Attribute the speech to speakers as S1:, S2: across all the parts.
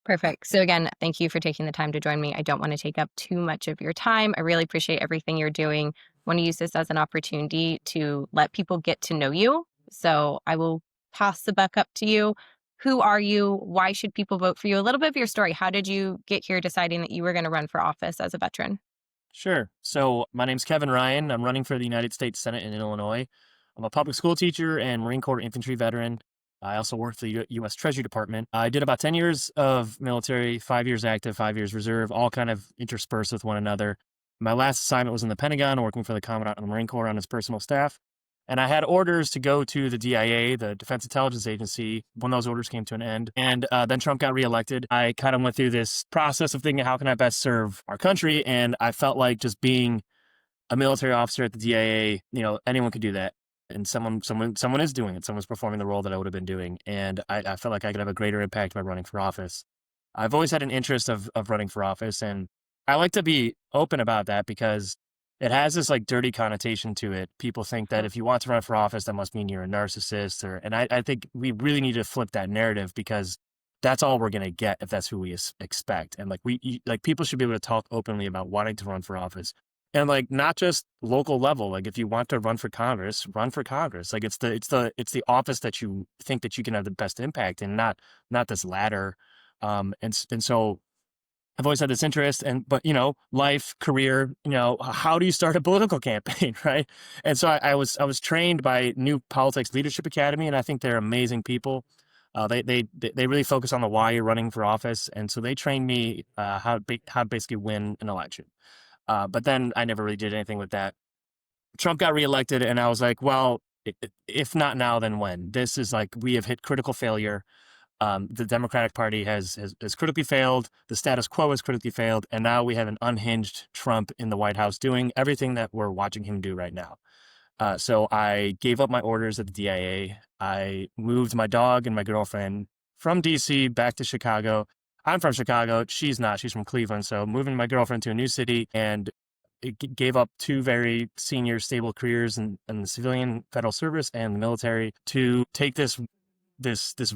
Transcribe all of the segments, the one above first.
S1: Perfect. So again, thank you for taking the time to join me. I don't want to take up too much of your time. I really appreciate everything you're doing. Want to use this as an opportunity to let people get to know you. So I will pass the buck up to you. Who are you? Why should people vote for you? A little bit of your story. How did you get here deciding that you were going to run for office as a veteran?
S2: Sure. So my name's Kevin Ryan. I'm running for the United States Senate in Illinois. I'm a public school teacher and Marine Corps infantry veteran. I also work for the U.S. Treasury Department. I did about 10 years of military, 5 years active, 5 years reserve, all kind of interspersed with one another. My last assignment was in the Pentagon, working for the Commandant of the Marine Corps on his personal staff. And I had orders to go to the DIA, the Defense Intelligence Agency, when those orders came to an end. And then Trump got reelected. I kind of went through this process of thinking, how can I best serve our country? And I felt like just being a military officer at the DIA, anyone could do that. And someone is doing it. Someone's performing the role that I would have been doing. And I felt like I could have a greater impact by running for office. I've always had an interest of running for office. And I like to be open about that because it has this like dirty connotation to it. People think that if you want to run for office, that must mean you're a narcissist and I think we really need to flip that narrative because that's all we're going to get if that's who we expect. And like people should be able to talk openly about wanting to run for office and like not just local level. Like if you want to run for Congress, run for Congress. Like it's the office that you think that you can have the best impact and not this ladder. And so I've always had this interest but life, career, how do you start a political campaign, right? And so I was trained by New Politics Leadership Academy, and I think they're amazing people. They really focus on the why you're running for office, and so they trained me how to basically win an election. But then I never really did anything with that. Trump got reelected, and I was like, well, if not now, then when? This is like we have hit critical failure. The Democratic Party has critically failed. The status quo has critically failed. And now we have an unhinged Trump in the White House doing everything that we're watching him do right now. So I gave up my orders at the DIA. I moved my dog and my girlfriend from DC back to Chicago. I'm from Chicago. She's not. She's from Cleveland. So moving my girlfriend to a new city and gave up two very senior, stable careers in the civilian federal service and the military to take this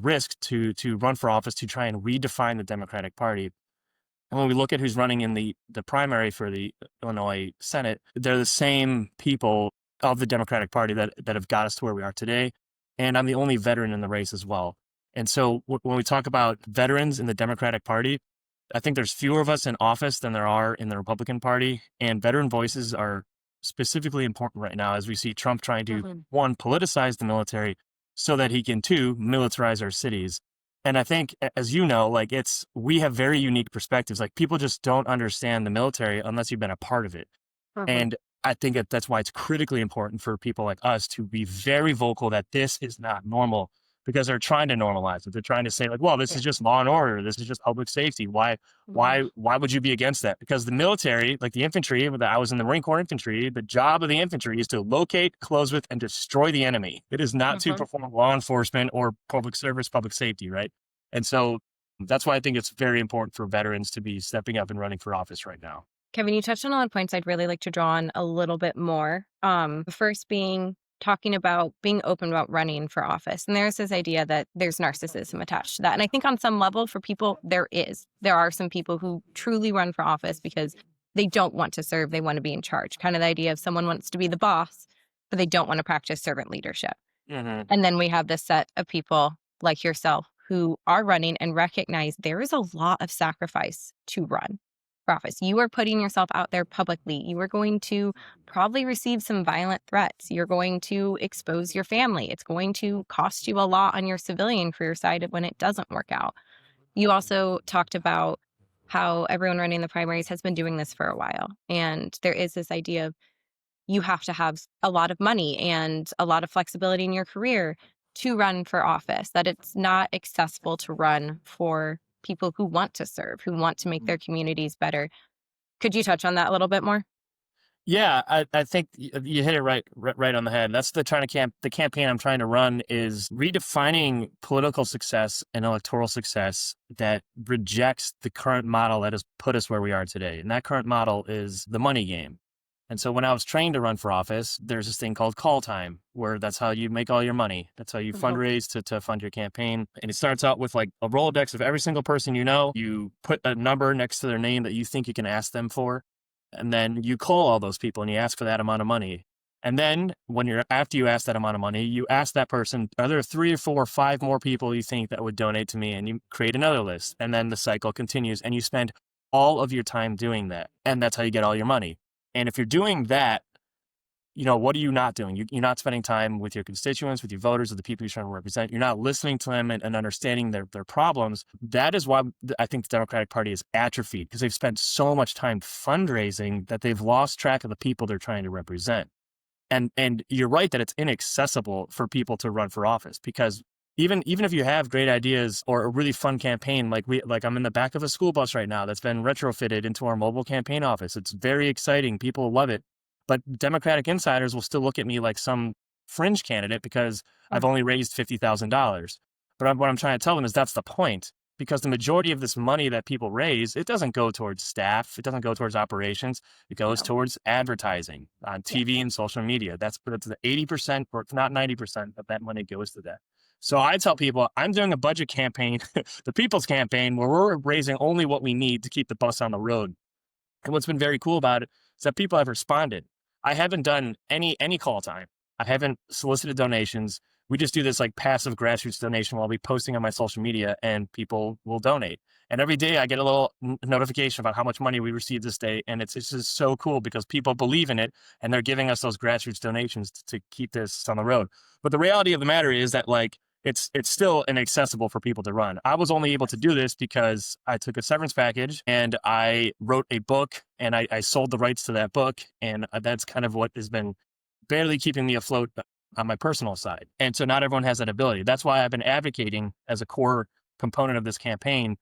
S2: risk to run for office to try and redefine the Democratic Party. And when we look at who's running in the primary for the Illinois Senate, they're the same people of the Democratic Party that have got us to where we are today. And I'm the only veteran in the race as well. And so when we talk about veterans in the Democratic Party, I think there's fewer of us in office than there are in the Republican Party. And veteran voices are specifically important right now as we see Trump trying to, one, politicize the military so that he can, two, militarize our cities. And I think, as you know, like we have very unique perspectives. Like people just don't understand the military unless you've been a part of it.
S1: Mhm.
S2: And I think that's why it's critically important for people like us to be very vocal that this is not normal because they're trying to normalize it. They're trying to say like, well, this
S1: Yeah.
S2: is just law and order. This is just public safety. Why,
S1: Mhm.
S2: why would you be against that? Because the military, like the infantry, I was in the Marine Corps infantry, the job of the infantry is to locate, close with, and destroy the enemy. It is not to
S1: Mhm.
S2: perform law enforcement or public service, public safety, right? And so that's why I think it's very important for veterans to be stepping up and running for office right now.
S1: Kevin, you touched on a lot of points I'd really like to draw on a little bit more. The first being talking about being open about running for office. And there's this idea that there's narcissism attached to that. And I think on some level for people, there is. There are some people who truly run for office because they don't want to serve, they want to be in charge. Kind of the idea of someone wants to be the boss, but they don't want to practice servant leadership.
S2: Hmm.
S1: And then we have this set of people like yourself who are running and recognize there is a lot of sacrifice to run for office. You are putting yourself out there publicly. You are going to probably receive some violent threats. You're going to expose your family. It's going to cost you a lot on your civilian career side when it doesn't work out. You also talked about how everyone running the primaries has been doing this for a while. And there is this idea of you have to have a lot of money and a lot of flexibility in your career to run for office, that it's not accessible to run for people who want to serve, who want to make their communities better. Could you touch on that a little bit more?
S2: Yeah, I think you hit it right on the head. That's the campaign I'm trying to run is redefining political success and electoral success that rejects the current model that has put us where we are today. And that current model is the money game. And so when I was trained to run for office, there's this thing called call time, where that's how you make all your money. That's how you
S1: Mhm.
S2: fundraise to fund your campaign. And it starts out with like a Rolodex of every single person you know. You put a number next to their name that you think you can ask them for. And then you call all those people and you ask for that amount of money. And then after you ask that amount of money, you ask that person, are there 3 or 4 or 5 more people you think that would donate to me? And you create another list. And then the cycle continues and you spend all of your time doing that. And that's how you get all your money. And if you're doing that, what are you not doing? You're not spending time with your constituents, with your voters, with the people you're trying to represent. You're not listening to them and understanding their problems. That is why I think the Democratic Party is atrophied, because they've spent so much time fundraising that they've lost track of the people they're trying to represent. And you're right that it's inaccessible for people to run for office, because even if you have great ideas or a really fun campaign, like I'm in the back of a school bus right now that's been retrofitted into our mobile campaign office. It's very exciting. People love it. But Democratic insiders will still look at me like some fringe candidate because I've
S1: Mm.
S2: only raised $50,000. But what I'm trying to tell them is that's the point, because the majority of this money that people raise, it doesn't go towards staff. It doesn't go towards operations. It goes
S1: No.
S2: towards advertising on
S1: Yeah.
S2: TV and social media. That's the 80%, or if not 90% of that money goes to that. So I tell people I'm doing a budget campaign, the people's campaign, where we're raising only what we need to keep the bus on the road. And what's been very cool about it is that people have responded. I haven't done any call time. I haven't solicited donations. We just do this like passive grassroots donation while I'll be posting on my social media, and people will donate. And every day I get a little notification about how much money we received this day. And it's just so cool because people believe in it and they're giving us those grassroots donations to keep this on the road. But the reality of the matter is that it's still inaccessible for people to run. I was only able to do this because I took a severance package and I wrote a book, and I sold the rights to that book. And that's kind of what has been barely keeping me afloat on my personal side. And so not everyone has that ability. That's why I've been advocating as a core component of this campaign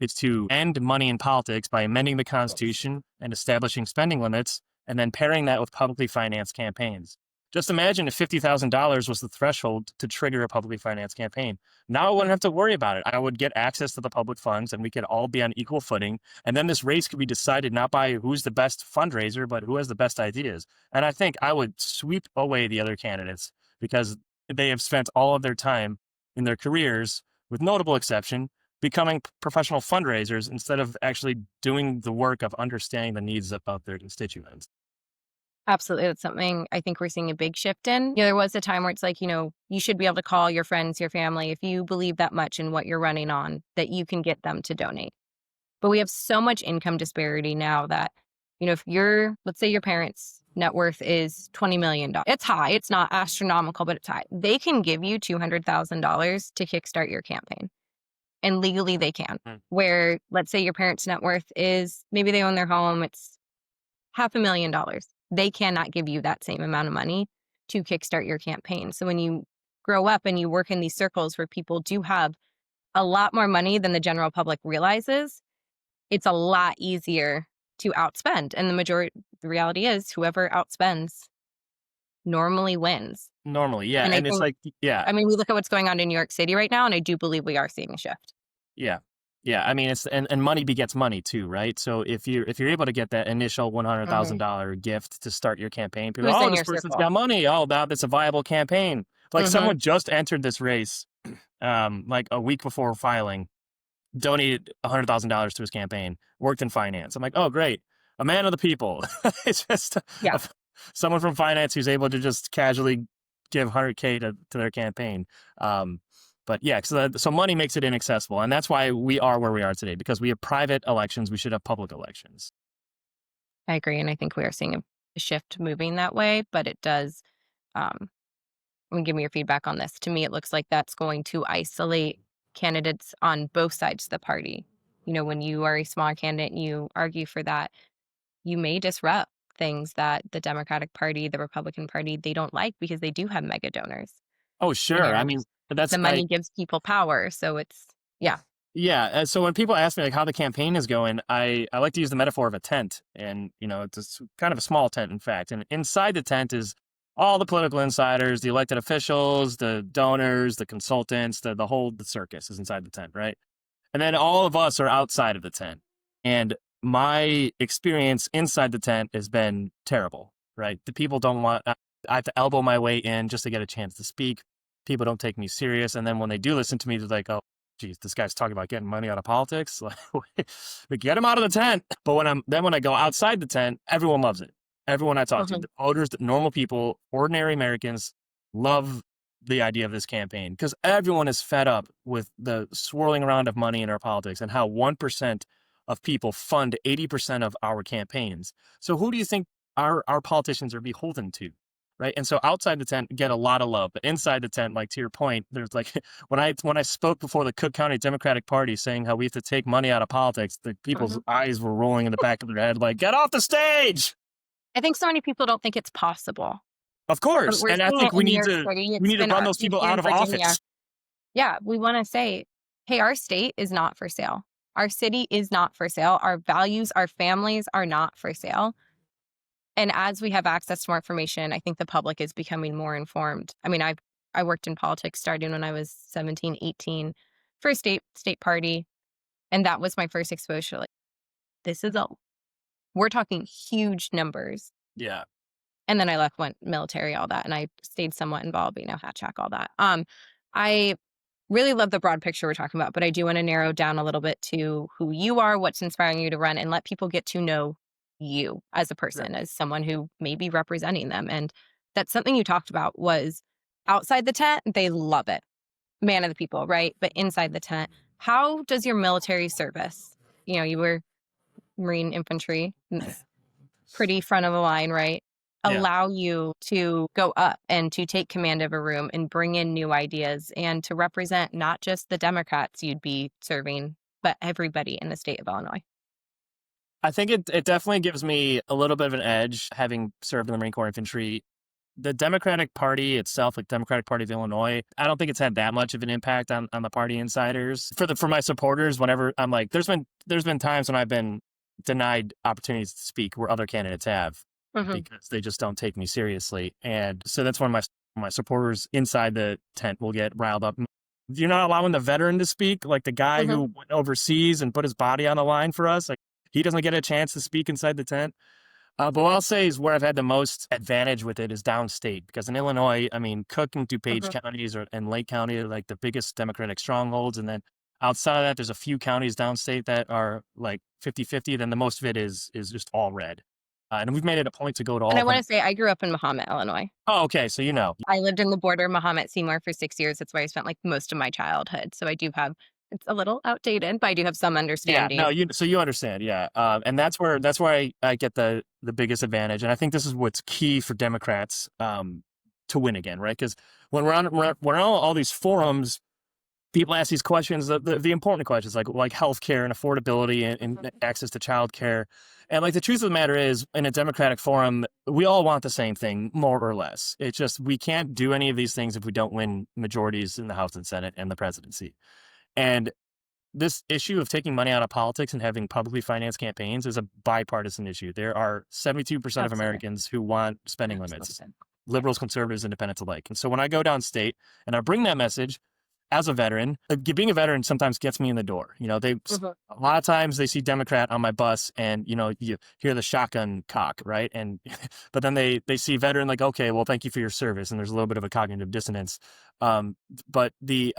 S2: is to end money in politics by amending the Constitution and establishing spending limits, and then pairing that with publicly financed campaigns. Just imagine if $50,000 was the threshold to trigger a publicly financed campaign. Now I wouldn't have to worry about it. I would get access to the public funds and we could all be on equal footing. And then this race could be decided not by who's the best fundraiser, but who has the best ideas. And I think I would sweep away the other candidates because they have spent all of their time in their careers, with notable exception, becoming professional fundraisers instead of actually doing the work of understanding the needs of their constituents.
S1: Absolutely. That's something I think we're seeing a big shift in. There was a time where it's like, you should be able to call your friends, your family, if you believe that much in what you're running on, that you can get them to donate. But we have so much income disparity now that, if let's say your parents' net worth is $20 million. It's high. It's not astronomical, but it's high. They can give you $200,000 to kickstart your campaign. And legally they can.
S2: Mm.
S1: Where, let's say your parents' net worth is, maybe they own their home, it's $500,000. They cannot give you that same amount of money to kickstart your campaign. So when you grow up and you work in these circles where people do have a lot more money than the general public realizes, it's a lot easier to outspend. And the reality is whoever outspends normally wins.
S2: Normally, yeah.
S1: And I
S2: And it's
S1: think,
S2: like, yeah,
S1: we look at what's going on in New York City right now, and I do believe we are seeing a shift.
S2: yeah. Yeah, I mean, and money begets money too, right? So if you're able to get that initial
S1: Mhm.
S2: $100,000 gift to start your campaign, people,
S1: Who's
S2: oh,
S1: in
S2: this
S1: your
S2: person's
S1: circle?
S2: got money. Oh, now that's a viable campaign. Like
S1: Mhm.
S2: someone just entered this race, like a week before filing, donated $100,000 to his campaign, worked in finance. I'm like, oh, great, a man of the people. It's just
S1: Yeah.
S2: someone from finance who's able to just casually give 100K to their campaign. Um, but yeah, so money makes it inaccessible, and that's why we are where we are today, because we have private elections. We should have public elections.
S1: I agree, and I think we are seeing a shift moving that way, but it does, um give me your feedback on this. To me, it looks like that's going to isolate candidates on both sides of the party. When you are a smaller candidate and you argue for that, you may disrupt things that the Democratic Party, the Republican Party, they don't like because they do have mega donors.
S2: Oh, sure. I
S1: And
S2: mean, that's
S1: the money
S2: like,
S1: gives people power. So it's, yeah.
S2: yeah. So when people ask me like how the campaign is going, I like to use the metaphor of a tent, and it's kind of a small tent, in fact. And inside the tent is all the political insiders, the elected officials, the donors, the consultants, the circus is inside the tent, right? And then all of us are outside of the tent. And my experience inside the tent has been terrible, right? The people don't want, I have to elbow my way in just to get a chance to speak. People don't take me serious. And then when they do listen to me, they're like, oh, geez, this guy's talking about getting money out of politics. Like, get him out of the tent. But when I go outside the tent, everyone loves it. Everyone I talk to,
S1: Mhm.
S2: the voters, the normal people, ordinary Americans love the idea of this campaign because everyone is fed up with the swirling around of money in our politics and how 1% of people fund 80% of our campaigns. So who do you think our politicians are beholden to? Right. And so outside the tent get a lot of love, but inside the tent, like to your point, there's like when I spoke before the Cook County Democratic Party saying how we have to take money out of politics, the people's
S1: Mhm.
S2: eyes were rolling in the back of their head, like, get off the stage.
S1: I think so many people don't think it's possible,
S2: Of
S1: but
S2: course.
S1: we're
S2: And I
S1: seeing it
S2: think
S1: in New York City,
S2: we
S1: it's
S2: need to
S1: been
S2: run those people
S1: RTP
S2: out
S1: in
S2: of
S1: Virginia.
S2: office.
S1: Yeah, we wanna say, "Hey, our state is not for sale. Our city is not for sale. Our values, our families are not for sale." And as we have access to more information, I think the public is becoming more informed. I mean, I worked in politics starting when I was 17, 18 for a state party, and that was my first exposure, like, this is a we're talking huge numbers.
S2: Yeah.
S1: And then I left, went military, all that, and I stayed somewhat involved, hat check, all that. I really love the broad picture we're talking about, but I do want to narrow down a little bit to who you are, what's inspiring you to run, and let people get to know you as a
S2: Sure.
S1: person, as someone who may be representing them. And that's something you talked about was outside the tent, they love it. Man of the people, right? But inside the tent, how does your military service, you were Marine infantry, pretty front of the line, right?
S2: Yeah.
S1: Allow you to go up and to take command of a room and bring in new ideas and to represent not just the Democrats you'd be serving, but everybody in the state of Illinois.
S2: I think it definitely gives me a little bit of an edge having served in the Marine Corps Infantry. The Democratic Party itself, like Democratic Party of Illinois, I don't think it's had that much of an impact on the party insiders. For my supporters, whenever I'm like, there's been times when I've been denied opportunities to speak where other candidates have
S1: Mhm,
S2: because they just don't take me seriously. And so that's when my supporters inside the tent will get riled up. You're not allowing the veteran to speak, like the guy
S1: mhm,
S2: who went overseas and put his body on the line for us. Like he doesn't get a chance to speak inside the tent. But what I'll say is where I've had the most advantage with it is downstate because in Illinois, I mean, Cook and DuPage
S1: mhm.
S2: counties and Lake County are like the biggest Democratic strongholds. And then outside of that, there's a few counties downstate that are like 50-50. Then the most of it is just all red. And we've made it a point to go to
S1: And
S2: all
S1: I
S2: of them.
S1: wanna say I grew up in Mahomet, Illinois.
S2: Oh, okay. So,
S1: I lived in the border, Mahomet Seymour, for 6 years. That's where I spent, like, most of my childhood. So I do have it's a little outdated, but I do have some
S2: yeah, no,
S1: understanding.
S2: so you understand, yeah, and that's where I get the biggest advantage, and I think this is what's key for Democrats to win again, right? Because when we're on all these forums, people ask these questions, the important questions like healthcare and affordability and access to childcare, and like the truth of the matter is, in a Democratic forum, we all want the same thing, more or less. It's just we can't do any of these things if we don't win majorities in the House and Senate and the presidency, and this issue of taking money out of politics and having publicly financed campaigns is a bipartisan issue. There are 72% of
S1: Absolutely.
S2: Americans who want spending limits,
S1: Absolutely. Yeah.
S2: liberals, conservatives, independents alike. And so when I go downstate and I bring that message as a veteran, being a veteran sometimes gets me in the door.
S1: Mhm.
S2: A lot of times they see Democrat on my bus and, you hear the shotgun cock, right? And, but then they see veteran like, okay, well, thank you for your service. And there's a little bit of a cognitive dissonance. But the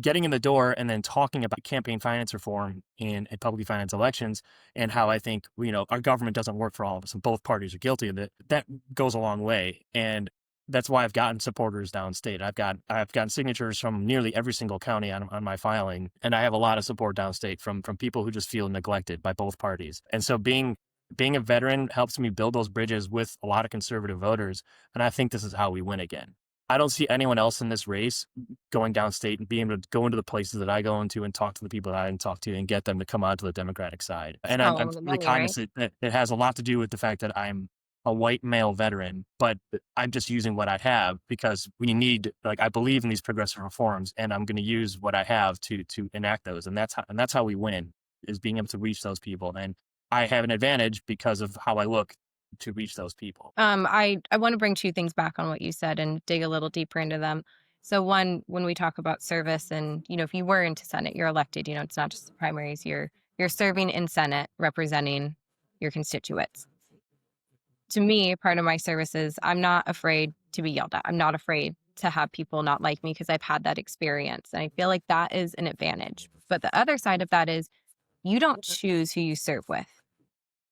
S2: getting in the door and then talking about campaign finance reform and publicly financed elections and how I think, our government doesn't work for all of us and both parties are guilty of it, that goes a long way. And that's why I've gotten supporters downstate. I've gotten signatures from nearly every single county on my filing, and I have a lot of support downstate from people who just feel neglected by both parties. And so being a veteran helps me build those bridges with a lot of conservative voters, and I think this is how we win again. I don't see anyone else in this race going downstate and being able to go into the places that I go into and talk to the people that I didn't talk to and get them to come onto the Democratic side. And I'm
S1: Follow the
S2: really
S1: money, right?
S2: cognizant that it has a lot to do with the fact that I'm a white male veteran, but I'm just using what I have because we need, like, I believe in these progressive reforms and I'm going to use what I have to enact those. And that's how we win is being able to reach those people. And I have an advantage because of how I look to reach those people.
S1: I want to bring two things back on what you said and dig a little deeper into them. So one, when we talk about service and, if you were into Senate, you're elected, it's not just the primaries, you're You're serving in Senate representing your constituents. To me, part of my service is I'm not afraid to be yelled at. I'm not afraid to have people not like me because I've had that experience. And I feel like that is an advantage. But the other side of that is you don't choose who you serve with.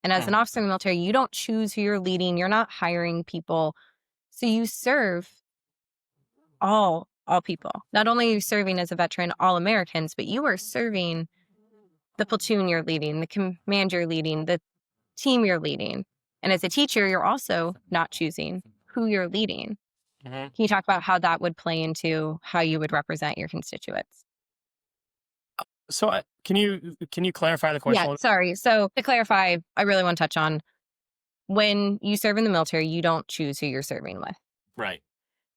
S1: And as an
S2: Mm.
S1: officer in the military, you don't choose who you're leading. You're not hiring people. So you serve all people. Not only are you serving as a veteran, all Americans, but you are serving the platoon you're leading, the command you're leading, the team you're leading. And as a teacher, you're also not choosing who you're leading.
S2: Mhm.
S1: Can you talk about how that would play into how you would represent your constituents?
S2: So can you clarify the question
S1: Yeah,
S2: a little?
S1: sorry. So to clarify, I really want to touch on when you serve in the military, you don't choose who you're serving with.
S2: Right.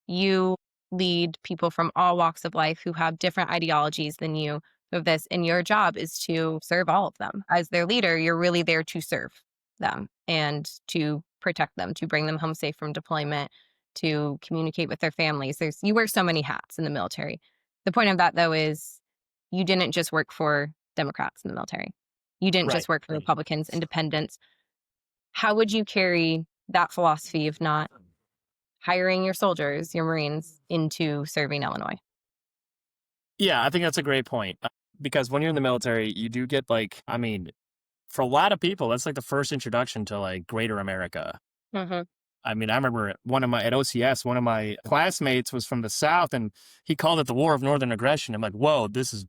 S1: You lead people from all walks of life who have different ideologies than you of this, and your job is to serve all of them. As their leader, you're really there to serve them and to protect them, to bring them home safe from deployment, to communicate with their families. You wear so many hats in the military. The point of that though is you didn't just work for Democrats in the military. You didn't
S2: Right.
S1: just work for
S2: Right.
S1: Republicans, independents. How would you carry that philosophy of not hiring your soldiers, your Marines, into serving Illinois?
S2: Yeah, I think that's a great point. Because when you're in the military, you do get like, I mean, for a lot of people, that's like the first introduction to like greater America.
S1: Mhm.
S2: I mean, I remember at OCS, one of my classmates was from the South and he called it the War of Northern Aggression. I'm like, whoa, this is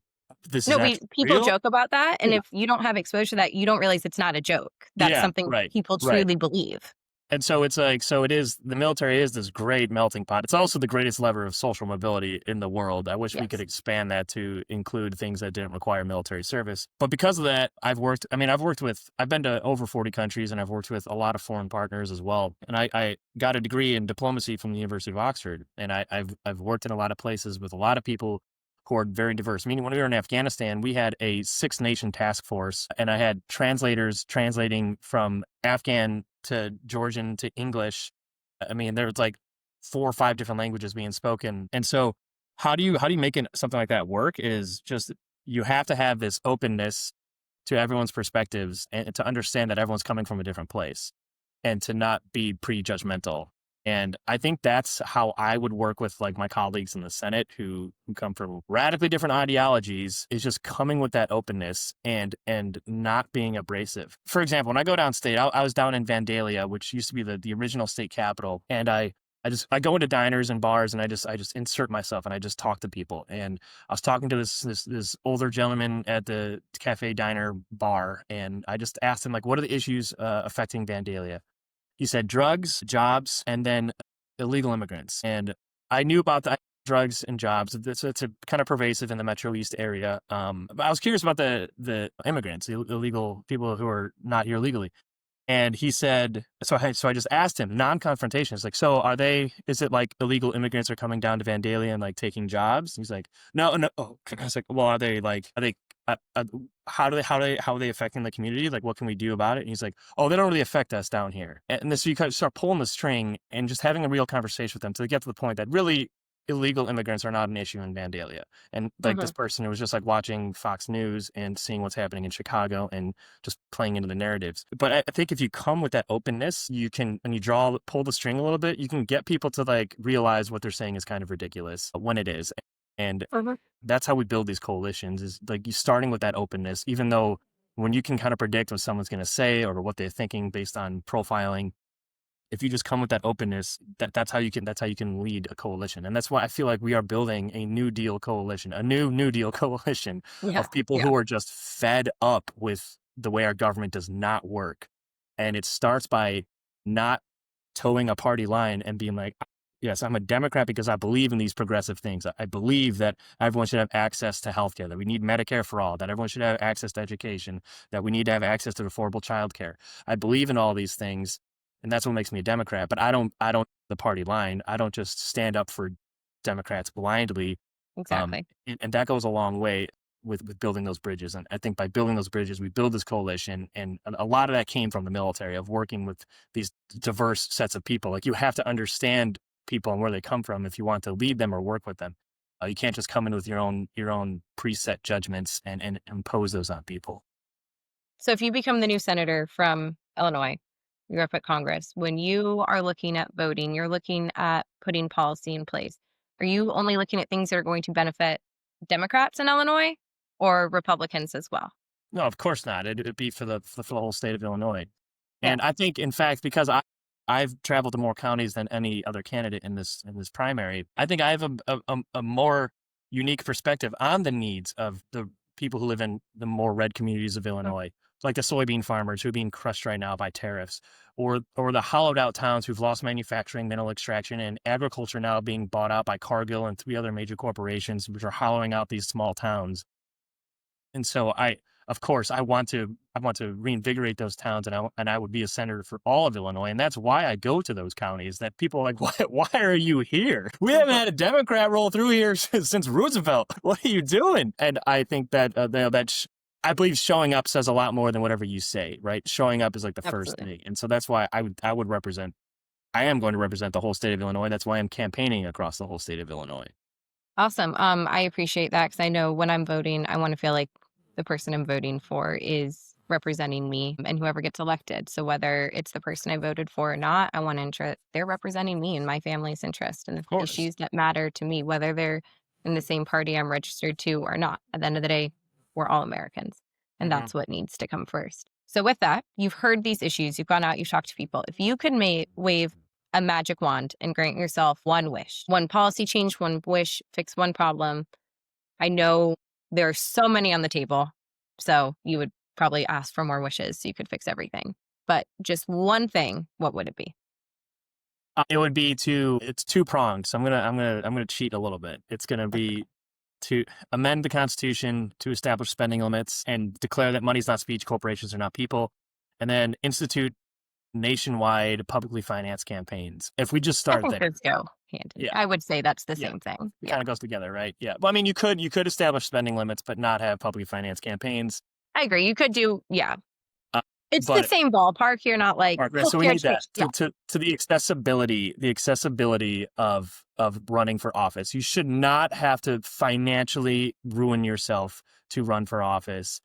S1: No,
S2: actually
S1: people
S2: real?
S1: joke about that, and
S2: Yeah.
S1: if you don't have exposure to that, you don't realize it's not a joke. That's
S2: Yeah,
S1: something
S2: right.
S1: people
S2: Right.
S1: truly believe.
S2: And so it's like, so it is, the military is this great melting pot. It's also the greatest lever of social mobility in the world. I wish we could
S1: Yes.
S2: expand that to include things that didn't require military service. But because of that, I've been to over 40 countries and I've worked with a lot of foreign partners as well. And I got a degree in diplomacy from the University of Oxford. And I've worked in a lot of places with a lot of people who are very diverse. Meaning when we were in Afghanistan, we had a 6 nation task force and I had translators translating from Afghan to Georgian to English. I mean, there was like 4 or 5 different languages being spoken. And so how do you make something like that work is just you have to have this openness to everyone's perspectives and to understand that everyone's coming from a different place and to not be prejudgmental. And I think that's how I would work with like my colleagues in the Senate who come from radically different ideologies is just coming with that openness and not being abrasive. For example, when I go downstate, I was down in Vandalia, which used to be the original state capital, and I go into diners and bars and I just insert myself and I just talk to people. And I was talking to this older gentleman at the cafe diner bar, and I just asked him like, what are the issues affecting Vandalia? He said drugs, jobs, and then illegal immigrants. And I knew about the drugs and jobs. It's a kind of pervasive in the Metro East area. But I was curious about the immigrants, the illegal people who are not here legally. And he said, so I just asked him, non-confrontation. It's like, so is it like illegal immigrants are coming down to Vandalia and like taking jobs? He's like, no, no. Oh, I was like, well, are they, how are they affecting the community? Like, what can we do about it? And he's like, oh, they don't really affect us down here. And this, so you kind of start pulling the string and just having a real conversation with them to get to the point that really illegal immigrants are not an issue in Vandalia. And like this
S1: Mhm.
S2: person who was just like watching Fox News and seeing what's happening in Chicago and just playing into the narratives. But I think if you come with that openness, you can, when you pull the string a little bit, you can get people to like realize what they're saying is kind of ridiculous when it is. And
S1: Mhm.
S2: that's how we build these coalitions is like you starting with that openness, even though when you can kind of predict what someone's going to say or what they're thinking based on profiling, if you just come with that openness, that's how you can lead a coalition. And that's why I feel like we are building a New Deal coalition, a new Deal coalition
S1: Yeah.
S2: of people
S1: Yeah.
S2: who are just fed up with the way our government does not work. And it starts by not towing a party line and being like, yes, I'm a Democrat because I believe in these progressive things. I believe that everyone should have access to healthcare, that we need Medicare for all, that everyone should have access to education, that we need to have access to affordable childcare. I believe in all these things, and that's what makes me a Democrat. But I don't the party line. I don't just stand up for Democrats blindly.
S1: Exactly.
S2: And that goes a long way with building those bridges. And I think by building those bridges, we build this coalition. And a lot of that came from the military of working with these diverse sets of people. Like you have to understand people and where they come from if you want to lead them or work with them. You can't just come in with your own preset judgments and impose those on people.
S1: So if you become the new senator from Illinois, you're up at Congress, when you are looking at voting, you're looking at putting policy in place. Are you only looking at things that are going to benefit Democrats in Illinois or Republicans as well?
S2: No, of course not. It'd be for the whole state of Illinois.
S1: Yeah.
S2: And I think, in fact, because I've traveled to more counties than any other candidate in this primary, I think I have a more unique perspective on the needs of the people who live in the more red communities of Illinois, like the soybean farmers who are being crushed right now by tariffs, or the hollowed out towns who've lost manufacturing, mineral extraction, and agriculture now being bought out by Cargill and 3 other major corporations, which are hollowing out these small towns. And so of course, I want to reinvigorate those towns, and I would be a senator for all of Illinois, and that's why I go to those counties. That people are like, why are you here? We haven't had a Democrat roll through here since Roosevelt. What are you doing? And I think that I believe showing up says a lot more than whatever you say. Right? Showing up is like the first
S1: Absolutely.
S2: thing, and so that's why I would represent. I am going to represent the whole state of Illinois. That's why I'm campaigning across the whole state of Illinois.
S1: Awesome. I appreciate that because I know when I'm voting, I want to feel like the person I'm voting for is representing me and whoever gets elected. So whether it's the person I voted for or not, I want to ensure that they're representing me and my family's interest and the
S2: Of course.
S1: issues that matter to me, whether they're in the same party I'm registered to or not. At the end of the day, we're all Americans, and
S2: Mhm.
S1: that's what needs to come first. So with that, you've heard these issues, you've gone out, you've talked to people. If you could wave a magic wand and grant yourself one wish, one policy change, one wish, fix one problem. I know there are so many on the table, so you would probably ask for more wishes so you could fix everything. But just one thing, what would it be?
S2: It would be it's two pronged. So I'm gonna cheat a little bit. It's gonna be to amend the Constitution to establish spending limits and declare that money's not speech, corporations are not people, and then institute nationwide publicly financed campaigns. If we just
S1: I
S2: start
S1: think
S2: there,
S1: those go hand in.
S2: yeah,
S1: I would say that's the
S2: yeah,
S1: same thing.
S2: it
S1: Yeah,
S2: kind of goes together, right? Yeah. Well, I mean, you could establish spending limits, but not have publicly financed campaigns.
S1: I agree. You could do, yeah.
S2: Uh,
S1: It's the
S2: but
S1: same ballpark. You're not like
S2: Right, so we
S1: healthcare
S2: need that
S1: change. Yeah,
S2: to the accessibility of running for office. You should not have to financially ruin yourself to run for office,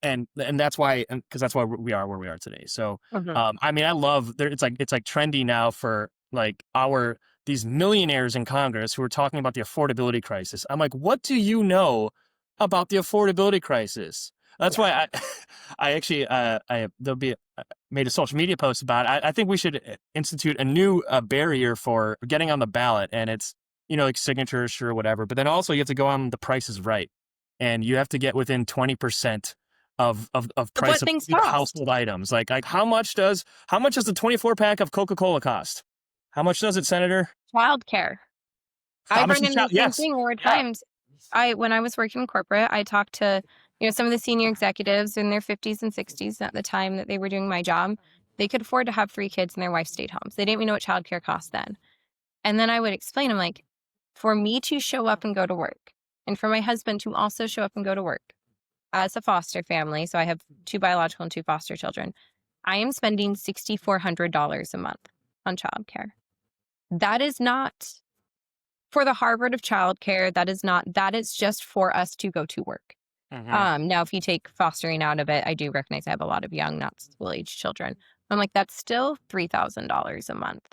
S2: and that's why, because that's why we are where we are today. So,
S1: mhm.
S2: I mean, I love there. It's like trendy now for like these millionaires in Congress who are talking about the affordability crisis. I'm like, what do you know about the affordability crisis? That's
S1: Yeah.
S2: why I actually there'll be made a social media post about it. I think we should institute a new barrier for getting on the ballot, and it's like signatures or whatever. But then also you have to go on the Price is Right, and you have to get within 20% of
S1: Of what
S2: price of
S1: things cost?
S2: household items. Like how much does the 24 pack of Coca-Cola cost? How much does it, Senator?
S1: Childcare.
S2: How
S1: I've
S2: much
S1: run
S2: does
S1: into the same
S2: yes,
S1: thing more
S2: yeah,
S1: times. When I was working in corporate, I talked to, some of the senior executives in their 50s and 60s at the time that they were doing my job. They could afford to have 3 kids and their wife stayed home. So they didn't even know what childcare cost then. And then I would explain, I'm like, for me to show up and go to work, and for my husband to also show up and go to work as a foster family, so I have 2 biological and 2 foster children, I am spending $6,400 a month on childcare. That is not for the Harvard of childcare. That is just for us to go to work.
S2: hmm
S1: Now, if you take fostering out of it, I do recognize I have a lot of young, not school age children. I'm like, that's still $3,000 a month.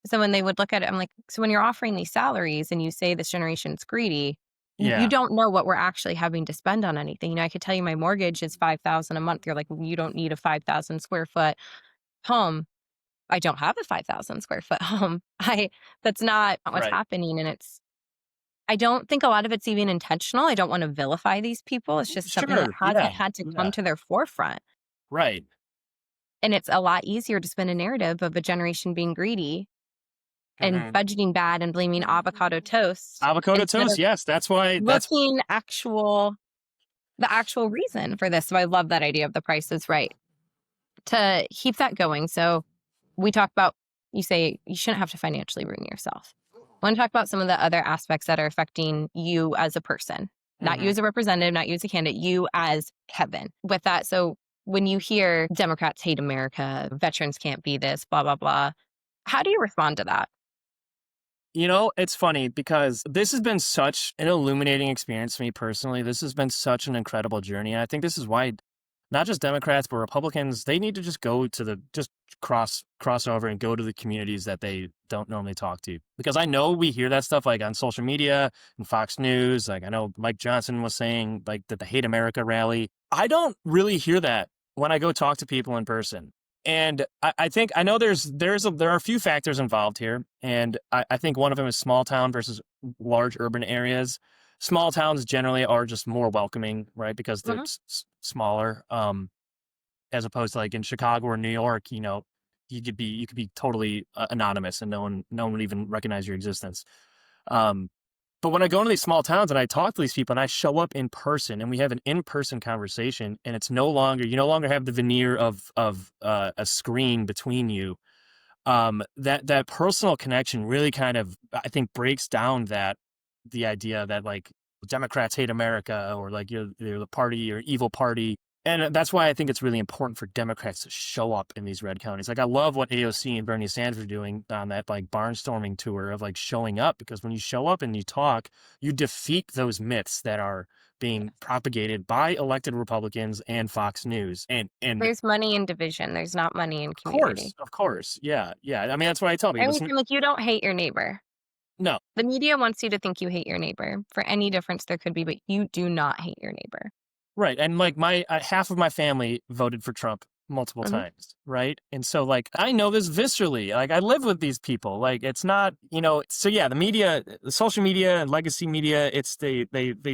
S1: So when they would look at it, I'm like, so when you're offering these salaries and you say this generation's greedy, you
S2: yeah,
S1: don't know what we're actually having to spend on anything. I could tell you my mortgage is 5,000 a month. You're like, you don't need a 5,000 square foot home. I don't have a 5,000 square foot home. That's not what's
S2: right,
S1: happening. And I don't think a lot of it's even intentional. I don't want to vilify these people. It's just something that
S2: sure,
S1: hasn't
S2: yeah,
S1: had to come
S2: yeah,
S1: to their forefront.
S2: right.
S1: And it's a lot easier to spin a narrative of a generation being greedy and
S2: hmm
S1: budgeting bad and blaming avocado toast
S2: Avocado
S1: instead
S2: toast,
S1: of
S2: yes, that's
S1: looking the actual reason for this. So I love that idea of the Price is Right to keep that going. So we talk about, you say you shouldn't have to financially ruin yourself. I want to talk about some of the other aspects that are affecting you as a person, not you
S2: hmm
S1: as a representative, not you as a candidate, you as Kevin. With that, so when you hear Democrats hate America, veterans can't be this, blah, blah, blah, how do you respond to that?
S2: It's funny because this has been such an illuminating experience for me personally. This has been such an incredible journey. And I think this is why not just Democrats, but Republicans, they need to just go to just cross over and go to the communities that they don't normally talk to. Because I know we hear that stuff like on social media and Fox News. Like I know Mike Johnson was saying like that the Hate America rally. I don't really hear that when I go talk to people in person. And I think I know there are a few factors involved here. And I think one of them is small town versus large urban areas. Small towns generally are just more welcoming, right? Because they're
S1: Mhm.
S2: smaller. As opposed to like in Chicago or New York, you could be totally anonymous and no one would even recognize your existence. Um, but when I go into these small towns and I talk to these people and I show up in person and we have an in-person conversation and it's you no longer have the veneer of a screen between you. That personal connection really kind of, I think, breaks down the idea that like Democrats hate America or like you're the party or evil party. And that's why I think it's really important for Democrats to show up in these red counties. Like I love what AOC and Bernie Sanders are doing on that like barnstorming tour of like showing up, because when you show up and you talk, you defeat those myths that are being propagated by elected Republicans and Fox News. And
S1: There's money in division. There's not money in community.
S2: of course, yeah, yeah. I mean, that's what I tell people.
S1: Every time, like, you don't hate your neighbor.
S2: No,
S1: The media wants you to think you hate your neighbor for any difference there could be, but you do not hate your neighbor.
S2: right. And like my half of my family voted for Trump multiple
S1: Mhm.
S2: times, right? And so like I know this viscerally. Like I live with these people. Like it's not, so yeah, the media, the social media and legacy media, it's they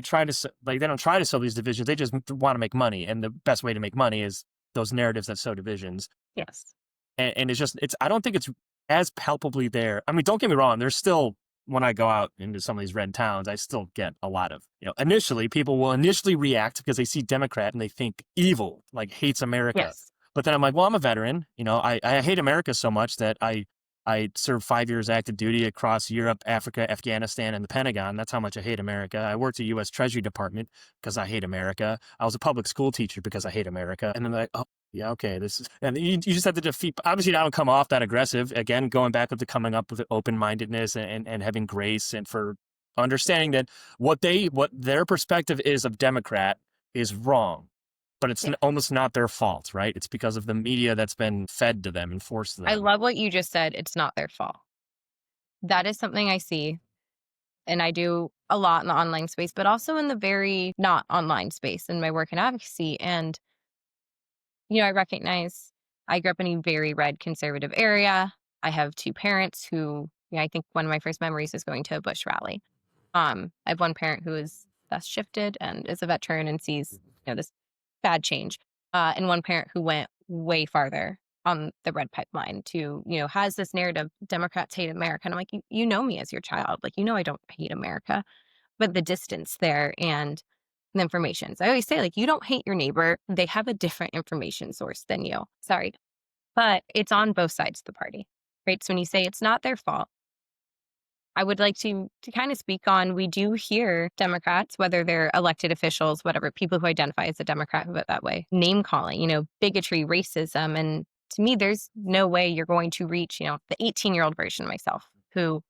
S2: try to like they don't try to sow these divisions. They just want to make money, and the best way to make money is those narratives that sow divisions.
S1: Yes.
S2: And it's I don't think it's as palpably there. I mean, don't get me wrong, there's still, when I go out into some of these red towns, I still get a lot of, initially people will initially react because they see Democrat and they think evil, like hates America.
S1: Yes.
S2: But then I'm like, well, I'm a veteran. I hate America so much that I served 5 years active duty across Europe, Africa, Afghanistan, and the Pentagon. That's how much I hate America. I worked at U.S. Treasury Department because I hate America. I was a public school teacher because I hate America. And then they're like, oh, yeah, okay, this is, and you just have to defeat. Obviously, I don't come off that aggressive. Again, going back to coming up with open-mindedness and having grace and for understanding that what their perspective is of Democrat is wrong, but it's
S1: Yeah.
S2: almost not their fault, right? It's because of the media that's been fed to them and forced to
S1: I
S2: them.
S1: love what you just said. It's not their fault. That is something I see, and I do a lot in the online space, but also in the very not online space in my work in advocacy. And, I recognize I grew up in a very red conservative area. I have two parents who, I think one of my first memories is going to a Bush rally. I have one parent who is thus shifted and is a veteran and sees, this bad change. And one parent who went way farther on the red pipeline to, has this narrative, Democrats hate America. And I'm like, you know me as your child. Like, I don't hate America, but the distance there and the information. So I always say, like, you don't hate your neighbor. They have a different information source than you. Sorry. But it's on both sides of the party, right? So when you say it's not their fault, I would like to kind of speak on, we do hear Democrats, whether they're elected officials, whatever, people who identify as a Democrat who vote that way, name calling, bigotry, racism. And to me, there's no way you're going to reach, the 18-year-old version of myself who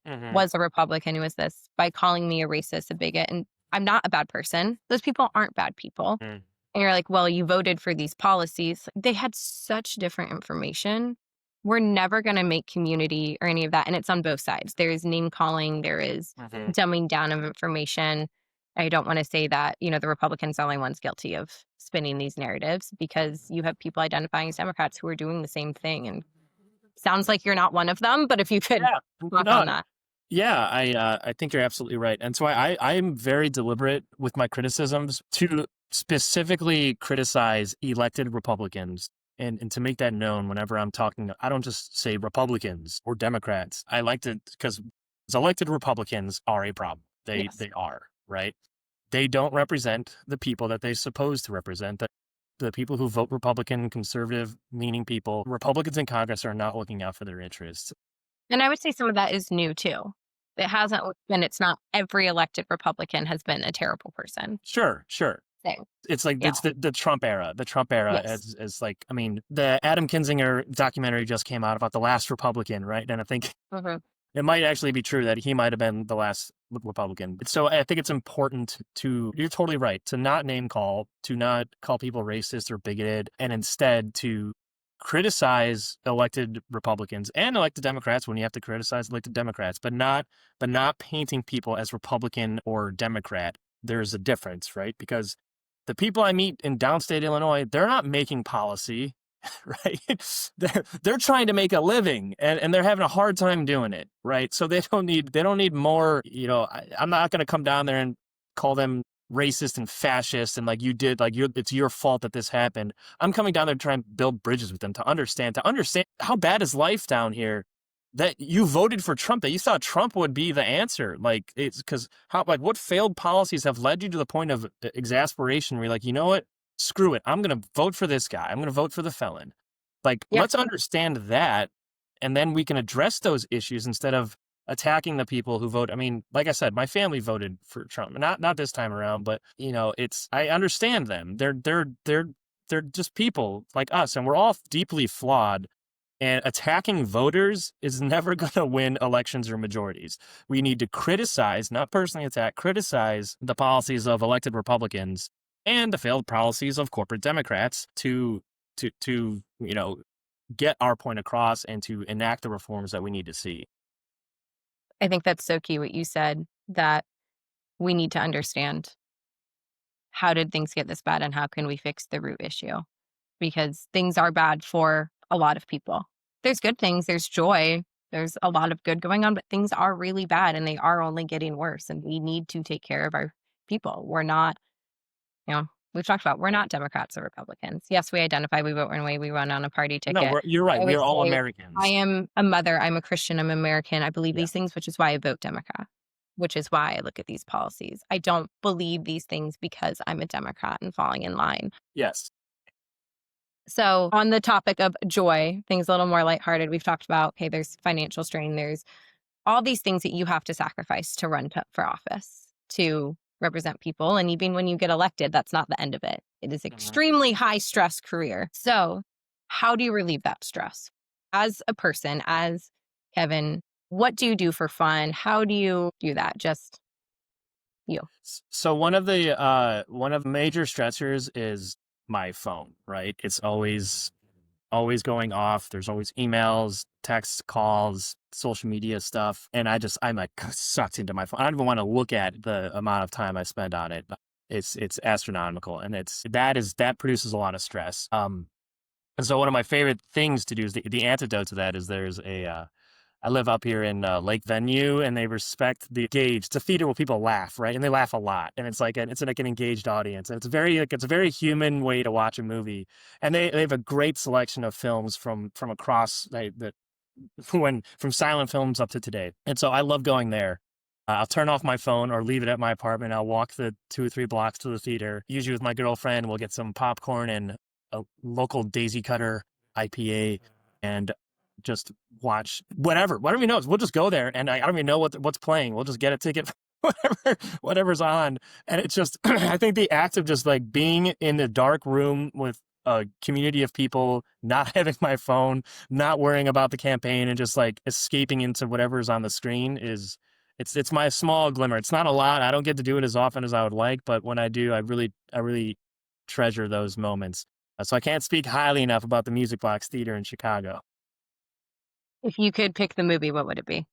S2: Hmm.
S1: was a Republican, who was this, by calling me a racist, a bigot. And I'm not a bad person. Those people aren't bad people. And you're like, well, you voted for these policies. They had such different information. We're never going to make community or any of that. And it's on both sides. There is name calling, there is
S2: Hmm.
S1: dumbing down of information. I don't want to say that, the Republicans are the only ones guilty of spinning these narratives, because you have people identifying as Democrats who are doing the same thing. And sounds like you're not one of them, but if you could
S2: Yeah,
S1: talk
S2: no,
S1: on that.
S2: yeah, I think you're absolutely right, and so I'm very deliberate with my criticisms to specifically criticize elected Republicans, and to make that known whenever I'm talking. I don't just say Republicans or Democrats. I like to, because elected Republicans are a problem. They
S1: Yes.
S2: they are, right. They don't represent the people that they're supposed to represent. The people who vote Republican, conservative leaning people, Republicans in Congress are not looking out for their interests.
S1: And I would say some of that is new too. It hasn't been, it's not every elected Republican has been a terrible person.
S2: Sure, sure.
S1: Thing.
S2: It's like
S1: Yeah.
S2: it's the Trump era. The Trump era
S1: Yes.
S2: as like, I mean, the Adam Kinzinger documentary just came out about the last Republican, right? And I think
S1: Mhm.
S2: it might actually be true that he might have been the last Republican. So I think it's important to, you're totally right, to not name call, to not call people racist or bigoted, and instead to criticize elected Republicans and elected Democrats when you have to criticize elected Democrats, but not painting people as Republican or Democrat. There's a difference, right? Because the people I meet in downstate Illinois, they're not making policy, right? They're trying to make a living, and they're having a hard time doing it, right? So they don't need more, I'm not going to come down there and call them racist and fascist and like you did, like it's your fault that this happened. I'm coming down there to try and build bridges with them to understand how bad is life down here, that you voted for Trump, that you thought Trump would be the answer. Like, it's because what failed policies have led you to the point of exasperation where you're like, you know what? Screw it. I'm going to vote for this guy. I'm going to vote for the felon. Like,
S1: Yeah.
S2: let's understand that. And then we can address those issues instead of attacking the people who vote. I mean, like I said, my family voted for Trump, not this time around, but I understand them. They're just people like us, and we're all deeply flawed. And attacking voters is never going to win elections or majorities. We need to criticize, not personally attack, criticize the policies of elected Republicans and the failed policies of corporate Democrats to get our point across and to enact the reforms that we need to see.
S1: I think that's so key what you said, that we need to understand how did things get this bad and how can we fix the root issue? Because things are bad for a lot of people. There's good things, there's joy, there's a lot of good going on, but things are really bad and they are only getting worse. And we need to take care of our people. We're not, we've talked about, we're not Democrats or Republicans. Yes, we identify, we vote one way, we run on a party
S2: No,
S1: ticket.
S2: you're right.
S1: I
S2: We
S1: would
S2: are all
S1: say
S2: Americans.
S1: I am a mother, I'm a Christian, I'm American. I believe
S2: Yeah.
S1: these things, which is why I vote Democrat, which is why I look at these policies. I don't believe these things because I'm a Democrat and falling in line.
S2: Yes.
S1: So on the topic of joy, things a little more lighthearted, we've talked about, okay, there's financial strain, there's all these things that you have to sacrifice to run for office, to represent people. And even when you get elected, that's not the end of it. It is extremely high stress career. So how do you relieve that stress? As a person, as Kevin, what do you do for fun? How do you do that? Just you.
S2: So one of the major stressors is my phone, right? It's always going off. There's always emails, texts, calls, social media stuff. And I'm like sucked into my phone. I don't even want to look at the amount of time I spend on it. It's astronomical. And that produces a lot of stress. And so one of my favorite things to do is the antidote to that is I live up here in Lake Venue, and they respect the engaged. It's a theater where people laugh, right? And they laugh a lot, and it's like an engaged audience, and it's a very human way to watch a movie. And they have a great selection of films from across from silent films up to today. And so I love going there. I'll turn off my phone or leave it at my apartment. I'll walk the 2 or 3 blocks to the theater, usually with my girlfriend. We'll get some popcorn and a local Daisy Cutter IPA, and just watch whatever we know. We'll just go there, and I don't even know what's playing. We'll just get a ticket, whatever's on. And it's just, I think the act of just like being in the dark room with a community of people, not having my phone, not worrying about the campaign, and just like escaping into whatever's on the screen it's my small glimmer. It's not a lot. I don't get to do it as often as I would like, but when I do, I really treasure those moments. So I can't speak highly enough about the Music Box Theater in Chicago.
S1: If you could pick the movie, what would it be?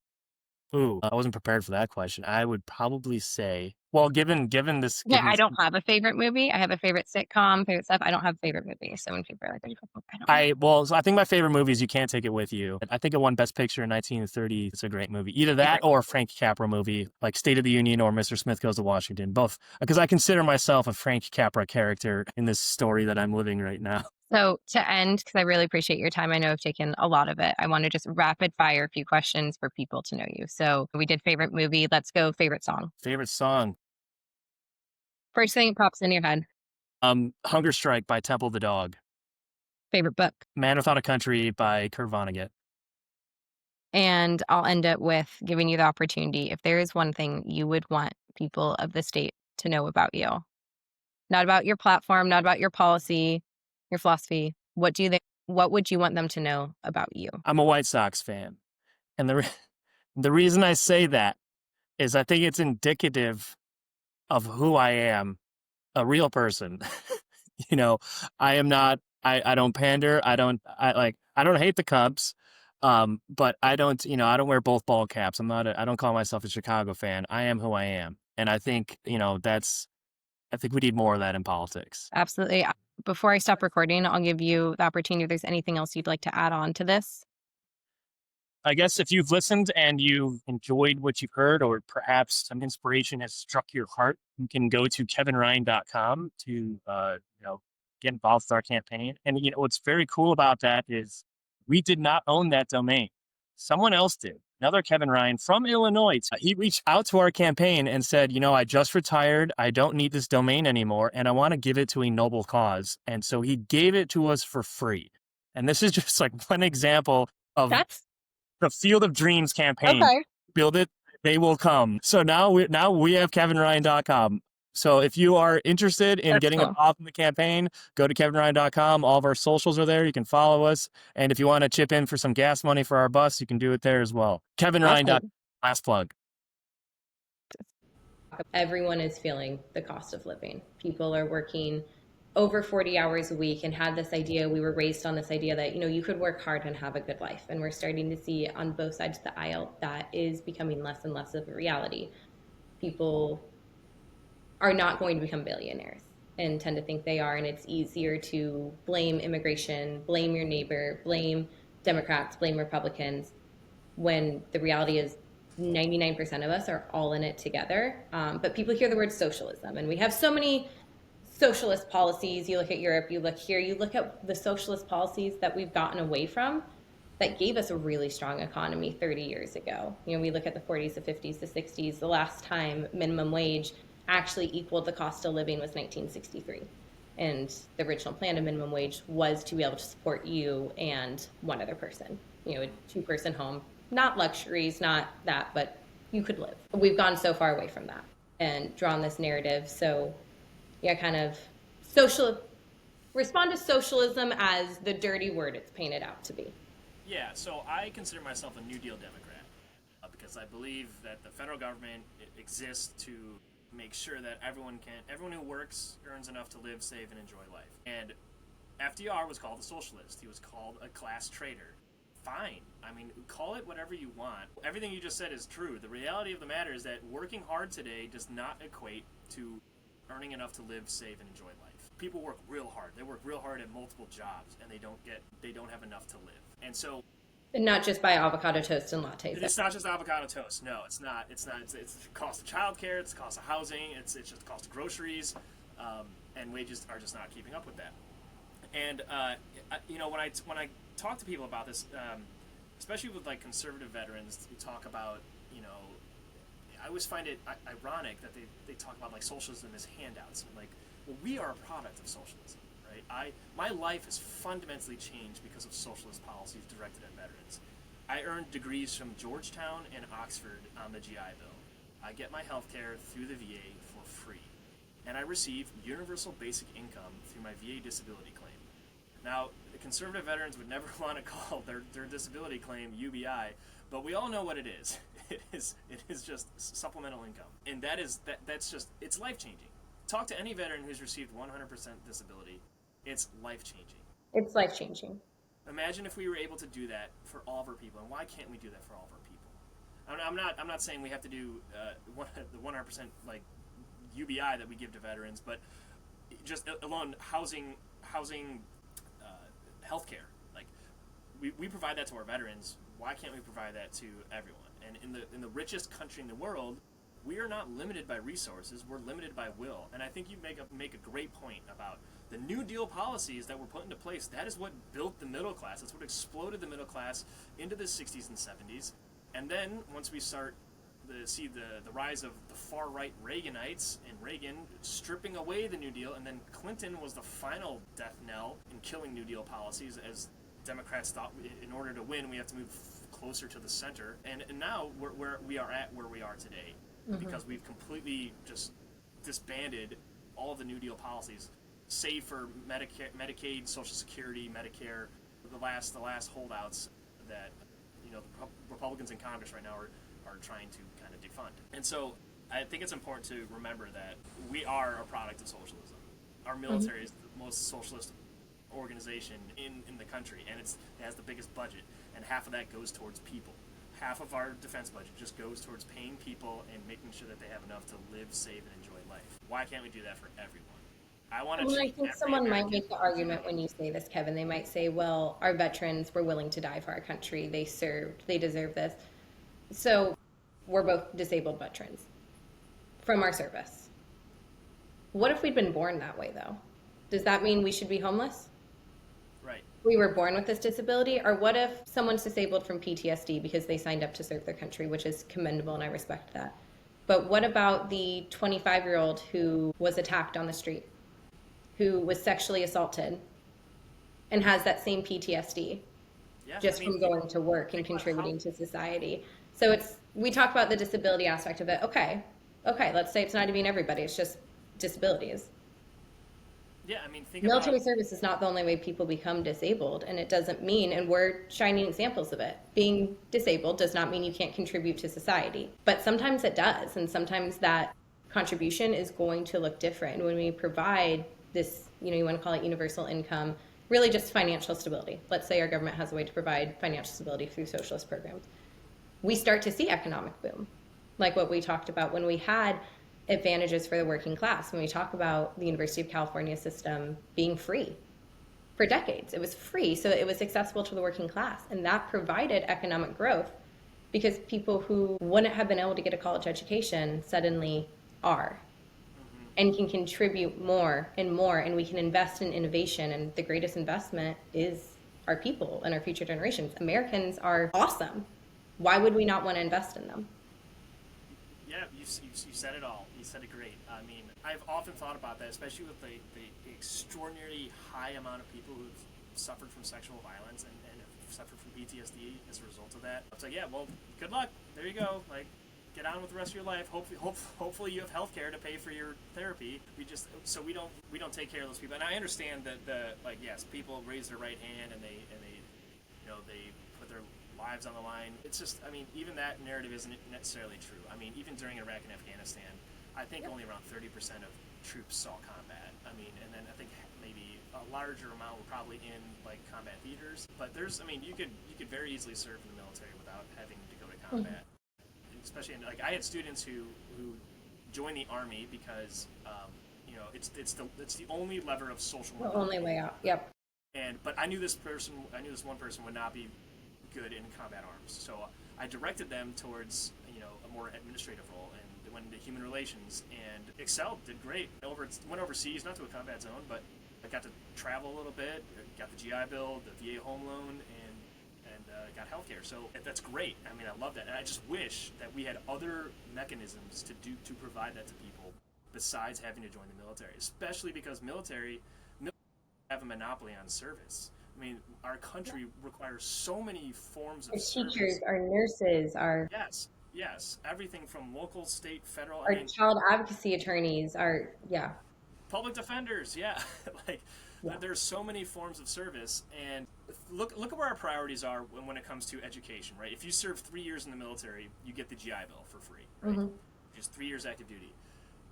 S2: Ooh, I wasn't prepared for that question. I would probably say, well, given this,
S1: Yeah, I don't have a favorite movie. I have a favorite sitcom, favorite stuff. I don't have a favorite movie. So when people are like, I don't know.
S2: so I think my favorite movie is You Can't Take It With You. I think it won Best Picture in 1930. It's a great movie. Either that or a Frank Capra movie, like State of the Union or Mr. Smith Goes to Washington. Both, because I consider myself a Frank Capra character in this story that I'm living right now.
S1: So to end, because I really appreciate your time, I know I've taken a lot of it. I want to just rapid fire a few questions for people to know you. So we did favorite movie. Let's go favorite song.
S2: Favorite song?
S1: First thing that pops in your head.
S2: Hunger Strike by Temple the Dog.
S1: Favorite book.
S2: Man Without a Country by Kurt Vonnegut.
S1: And I'll end it with giving you the opportunity. If there is one thing you would want people of the state to know about you, not about your platform, not about your policy, your philosophy, what would you want them to know about you?
S2: I'm a White Sox fan. And the reason I say that is I think it's indicative of who I am, a real person. You know, I am not I don't pander, I don't hate the Cubs, but I don't, I don't wear both ball caps. I don't call myself a Chicago fan. I am who I am. And I think, I think we need more of that in politics.
S1: Absolutely. Before I stop recording, I'll give you the opportunity if there's anything else you'd like to add on to this.
S2: I guess if you've listened and you've enjoyed what you've heard, or perhaps some inspiration has struck your heart, you can go to kevinryan.com to get involved with our campaign. And what's very cool about that is we did not own that domain. Someone else did. Another Kevin Ryan from Illinois. He reached out to our campaign and said, I just retired. I don't need this domain anymore, and I want to give it to a noble cause. And so he gave it to us for free. And this is just like one example of
S1: That's
S2: the Field of Dreams campaign.
S1: okay.
S2: Build it, they will come. So now we have kevinryan.com. So if you are interested in getting involved in the campaign, go to kevinryan.com. All of our socials are there. You can follow us. And if you want to chip in for some gas money for our bus, you can do it there as well. kevinryan.com. Last plug.
S1: Everyone is feeling the cost of living. People are working over 40 hours a week and had this idea. We were raised on this idea that, you could work hard and have a good life. And we're starting to see on both sides of the aisle that is becoming less and less of a reality. People are not going to become billionaires and tend to think they are. And it's easier to blame immigration, blame your neighbor, blame Democrats, blame Republicans, when the reality is 99% of us are all in it together. But people hear the word socialism, and we have so many socialist policies. You look at Europe, you look here, you look at the socialist policies that we've gotten away from that gave us a really strong economy 30 years ago. We look at the 40s, the 50s, the 60s. The last time minimum wage actually equaled the cost of living was 1963. And the original plan of minimum wage was to be able to support you and one other person, a two-person home, not luxuries, not that, but you could live. We've gone so far away from that and drawn this narrative. So kind of respond to socialism as the dirty word it's painted out to be.
S2: Yeah, so I consider myself a New Deal Democrat because I believe that the federal government exists to make sure that everyone who works earns enough to live, save, and enjoy life. And FDR was called a socialist. He was called a class traitor. Fine. I mean, call it whatever you want. Everything you just said is true. The reality of the matter is that working hard today does not equate to earning enough to live, save, and enjoy life. People work real hard. They work real hard at multiple jobs, and they don't have enough to live. And so,
S1: and not just by avocado toast and lattes.
S2: It's not just avocado toast. No, it's not. It's the cost of childcare. It's the cost of housing. It's just the cost of groceries, and wages are just not keeping up with that. And when I talk to people about this, especially with like conservative veterans, who talk about I always find it ironic that they talk about like socialism as handouts. Like, well, we are a product of socialism, right? My life has fundamentally changed because of socialist policies directed at veterans. I earned degrees from Georgetown and Oxford on the GI Bill. I get my health care through the VA for free. And I receive universal basic income through my VA disability claim. Now, the conservative veterans would never want to call their disability claim UBI, but we all know what it is. It is just supplemental income. And that's just, it's life-changing. Talk to any veteran who's received 100% disability. It's life-changing.
S1: It's life-changing.
S2: Imagine if we were able to do that for all of our people, and why can't we do that for all of our people? I'm not saying we have to do the 100% like UBI that we give to veterans, but just alone housing, healthcare. Like we provide that to our veterans. Why can't we provide that to everyone? And in the richest country in the world, we are not limited by resources. We're limited by will. And I think you make a great point about the New Deal policies that were put into place. That is what built the middle class. That's what exploded the middle class into the 60s and 70s. And then once we start to see the rise of the far right Reaganites and Reagan stripping away the New Deal, and then Clinton was the final death knell in killing New Deal policies, as Democrats thought in order to win we have to move closer to the center. And now we are at where we are today, because we've completely just disbanded all of the New Deal policies, save for Medicaid, Social Security, Medicare, the last holdouts that the Republicans in Congress right now are are trying to kind of defund. And so I think it's important to remember that we are a product of socialism. Our
S1: Mhm.
S2: military is the most socialist organization in the country, and it has the biggest budget, and half of that goes towards people. Half of our defense budget just goes towards paying people and making sure that they have enough to live, save, and enjoy life. Why can't we do that for everyone? I want to
S1: Well, I
S2: treat
S1: think
S2: every
S1: someone might
S2: American
S1: make the
S2: as
S1: argument when
S2: equal.
S1: you say this, Kevin. They might say, well, our veterans were willing to die for our country. They served, they deserve this. So we're both disabled veterans from our service. What if we'd been born that way, though? Does that mean we should be homeless?
S2: Right.
S1: We were born with this disability? Or what if someone's disabled from PTSD because they signed up to serve their country, which is commendable and I respect that. But what about the 25-year-old who was attacked on the street, who was sexually assaulted and has that same PTSD
S2: Yeah, I
S1: just
S2: mean,
S1: from going to work and
S2: think about how.
S1: contributing to society? So it's, we talk about the disability aspect of it. Okay, okay, let's say it's not even everybody, it's just disabilities.
S2: Yeah, I mean, think about.
S1: Military service is not the only way people become disabled, and it doesn't mean, and we're shining examples of it. Being disabled does not mean you can't contribute to society, but sometimes it does, and sometimes that contribution is going to look different. And when we provide this, you want to call it universal income, really just financial stability. Let's say our government has a way to provide financial stability through socialist programs. We start to see economic boom, like what we talked about when we had advantages for the working class. When we talk about the University of California system being free for decades, it was free, so it was accessible to the working class, and that provided economic growth because people who wouldn't have been able to get a college education suddenly are
S2: Mhm.
S1: and can contribute more and more, and we can invest in innovation, and the greatest investment is our people and our future generations. Americans are awesome. Why would we not want to invest in them?
S2: Yeah, you said it all. You said it great. I mean, I've often thought about that, especially with the extraordinarily high amount of people who've suffered from sexual violence and have suffered from PTSD as a result of that. It's like, yeah, well, good luck. There you go. Like, get on with the rest of your life. Hopefully you have health care to pay for your therapy. We don't take care of those people. And I understand that yes, people raise their right hand and they put their lives on the line. It's just, I mean, even that narrative isn't necessarily true. I mean, even during Iraq and Afghanistan, I think only around 30% of troops saw combat. I mean, and then I think maybe a larger amount were probably in like combat theaters. But I mean, you could very easily serve in the military without having to go to combat. Especially like I had students who joined the army because it's the only lever of social
S1: The
S2: mobility.
S1: only way out. Yep.
S2: But I knew this one person would not be good in combat arms, so I directed them towards a more administrative role, and they went into human relations and excelled, did great. Went overseas, not to a combat zone, but I got to travel a little bit, got the GI Bill, the VA home loan, and got healthcare. So that's great. I mean, I love that, and I just wish that we had other mechanisms to provide that to people besides having to join the military, especially because military have a monopoly on service. I mean, our country requires so many forms
S1: Our
S2: of
S1: teachers,
S2: service.
S1: our nurses,
S2: Yes, yes, everything from local, state, federal. I
S1: our
S2: mean,
S1: child advocacy attorneys, our, yeah,
S2: public defenders. Yeah, like
S1: yeah.
S2: there's so many forms of service, and look at where our priorities are when it comes to education. Right, if you serve 3 years in the military, you get the GI Bill for free. Right,
S1: Hmm.
S2: just 3 years active duty.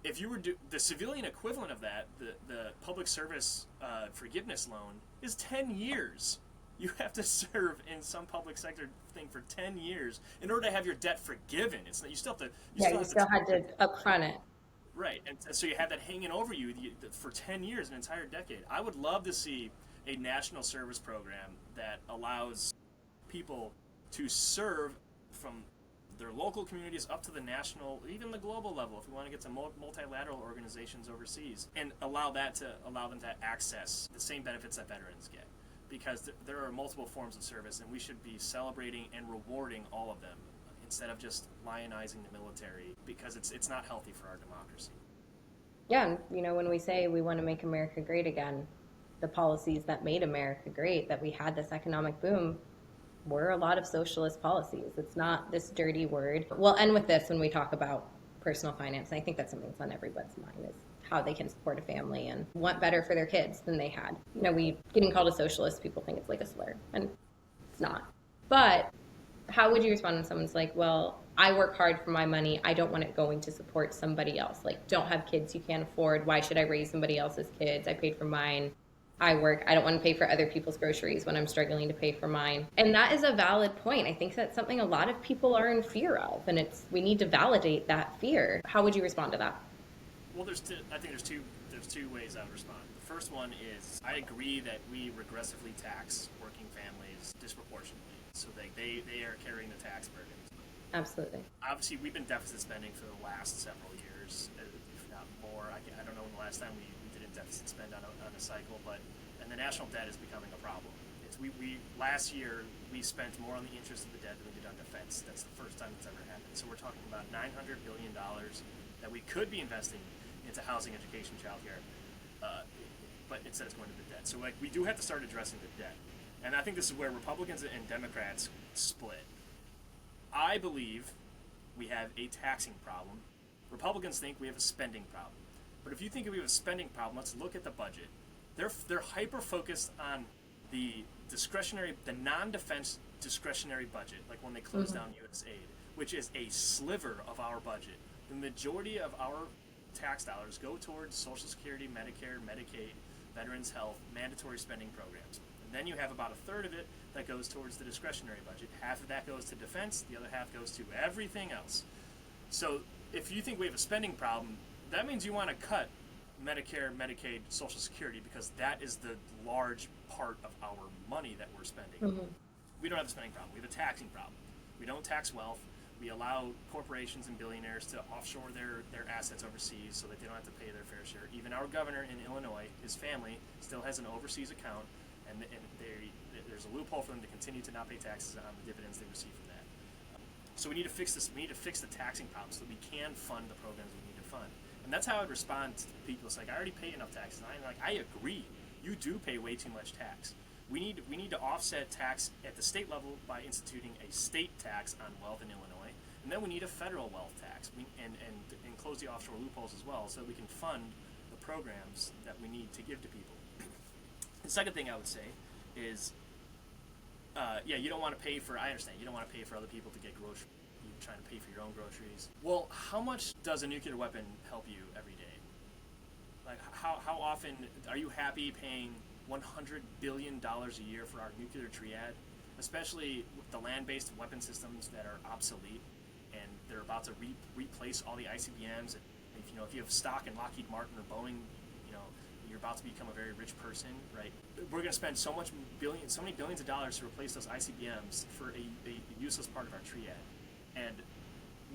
S2: If you were the civilian equivalent of that, the public service forgiveness loan is 10 years. You have to serve in some public sector thing for 10 years in order to have your debt forgiven. It's not, you still have to you
S1: Yeah,
S2: still
S1: you
S2: have to
S1: still had to upfront it.
S2: right, and so you have that hanging over you for 10 years, an entire decade. I would love to see a national service program that allows people to serve from their local communities up to the national, even the global level, if we want to get to multilateral organizations overseas, and allow them to access the same benefits that veterans get, because there are multiple forms of service, and we should be celebrating and rewarding all of them instead of just lionizing the military, because it's not healthy for our democracy.
S1: Yeah, and when we say we want to make America great again, the policies that made America great, that we had this economic boom, were a lot of socialist policies. It's not this dirty word. We'll end with this when we talk about personal finance. And I think that's something that's on everybody's mind is how they can support a family and want better for their kids than they had. We getting called a socialist, people think it's like a slur, and it's not. But how would you respond when someone's like, well, I work hard for my money. I don't want it going to support somebody else. Like, don't have kids you can't afford. Why should I raise somebody else's kids? I paid for mine. I work. I don't want to pay for other people's groceries when I'm struggling to pay for mine. And that is a valid point. I think that's something a lot of people are in fear of, and we need to validate that fear. How would you respond to that?
S2: Well, I think there's two ways I would respond. The first one is I agree that we regressively tax working families disproportionately, so they are carrying the tax burden.
S1: Absolutely.
S2: Obviously, we've been deficit spending for the last several years, if not more. I don't know when the last time we didn't deficit spend on a cycle, and the national debt is becoming a problem. Last year we spent more on the interest of the debt than we did on defense. That's the first time it's ever happened. So we're talking about $900 billion that we could be investing into housing, education, childcare, but instead it's going to the debt. So we do have to start addressing the debt, and I think this is where Republicans and Democrats split. I believe we have a taxing problem. Republicans think we have a spending problem. But if you think we have a spending problem, let's look at the budget. They're hyper focused on the non-defense discretionary budget, like when they close down USAID, which is a sliver of our budget. The majority of our tax dollars go towards Social Security, Medicare, Medicaid, Veterans Health, mandatory spending programs. And then you have about a third of it that goes towards the discretionary budget. Half of that goes to defense, the other half goes to everything else. So if you think we have a spending problem, that means you want to cut Medicare, Medicaid, Social Security, because that is the large part of our money that we're spending. We don't have a spending problem. We have a taxing problem. We don't tax wealth. We allow corporations and billionaires to offshore their assets overseas so that they don't have to pay their fair share. Even our governor in Illinois, his family still has an overseas account, and there's a loophole for them to continue to not pay taxes on the dividends they receive from that. So we need to fix this. We need to fix the taxing problem so that we can fund the programs we need to fund. And that's how I'd respond to people. It's like, I already pay enough taxes. And I'm like, I agree. You do pay way too much tax. We need to offset tax at the state level by instituting a state tax on wealth in Illinois, and then we need a federal wealth tax, and close the offshore loopholes as well, so that we can fund the programs that we need to give to people. The second thing I would say is, you don't want to pay for. I understand you don't want to pay for other people to get groceries. You're trying to pay for your own groceries. Well, how much does a nuclear weapon help you every day? Like, how often are you happy paying $100 billion a year for our nuclear triad, especially with the land-based weapon systems that are obsolete, and they're about to replace all the ICBMs. If you have stock in Lockheed Martin or Boeing, you're about to become a very rich person, right? We're going to spend so many billions of dollars to replace those ICBMs for a useless part of our triad, and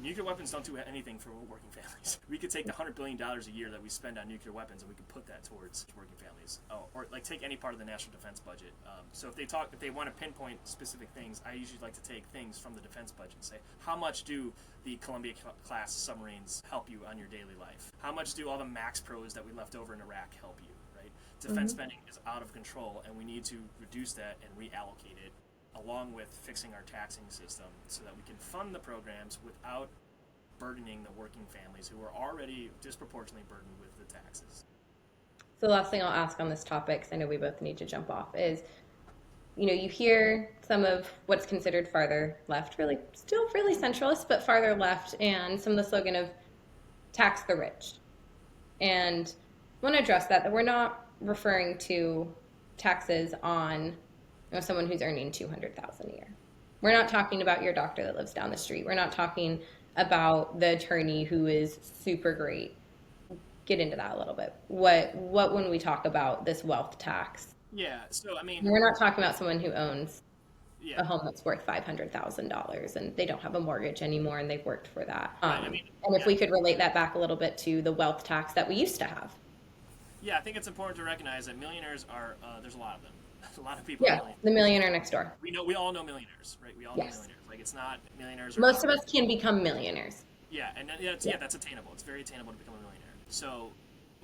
S2: nuclear weapons don't do anything for working families. We could take the $100 billion a year that we spend on nuclear weapons, and we could put that towards working families, or like take any part of the national defense budget. So if they want to pinpoint specific things, I usually like to take things from the defense budget and say, how much do the Columbia class submarines help you on your daily life? How much do all the Max Pros that we left over in Iraq help you? Right? Defense spending is out of control, and we need to reduce that and reallocate it, along with fixing our taxing system so that we can fund the programs without burdening the working families who are already disproportionately burdened with the taxes.
S1: So the last thing I'll ask on this topic, because I know we both need to jump off, is you hear some of what's considered farther left, really still really centralist, but farther left, and some of the slogan of tax the rich. And I want to address that we're not referring to taxes on someone who's earning $200,000 a year. We're not talking about your doctor that lives down the street. We're not talking about the attorney who is super great. Get into that a little bit. What when we talk about this wealth tax?
S2: Yeah, so
S1: We're not talking about someone who owns
S2: yeah,
S1: a home that's worth $500,000 and they don't have a mortgage anymore and they've worked for that. And if we could relate that back a little bit to the wealth tax that we used to have.
S2: Yeah, I think it's important to recognize that millionaires are there's a lot of them. A lot of people.
S1: Yeah, the millionaire next door.
S2: We all know millionaires, right? We all know millionaires. Like, it's not millionaires.
S1: Most of us can become millionaires.
S2: Yeah, and that's attainable. It's very attainable to become a millionaire. So,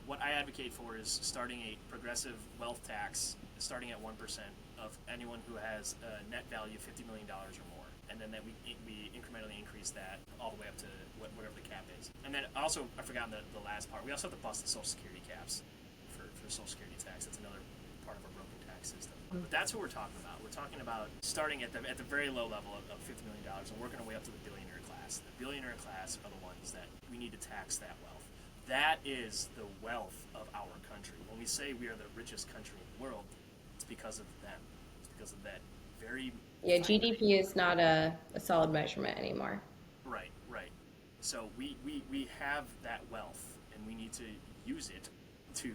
S2: what I advocate for is starting a progressive wealth tax, starting at 1% of anyone who has a net value of $50 million or more, and then that we incrementally increase that all the way up to whatever the cap is. And then also, I forgot the last part. We also have to bust the Social Security caps for Social Security tax. That's another part of our broken tax system. But that's what we're talking about. We're talking about starting at the very low level of $50 million and working our way up to the billionaire class. class, the billionaire class, are the ones that we need to tax that wealth. That is the wealth of our country. When we say we are the richest country in the world, it's because of them. It's because of that very
S1: Yeah,
S2: fine.
S1: GDP is not a solid measurement anymore.
S2: Right, right. So we have that wealth, and we need to use it to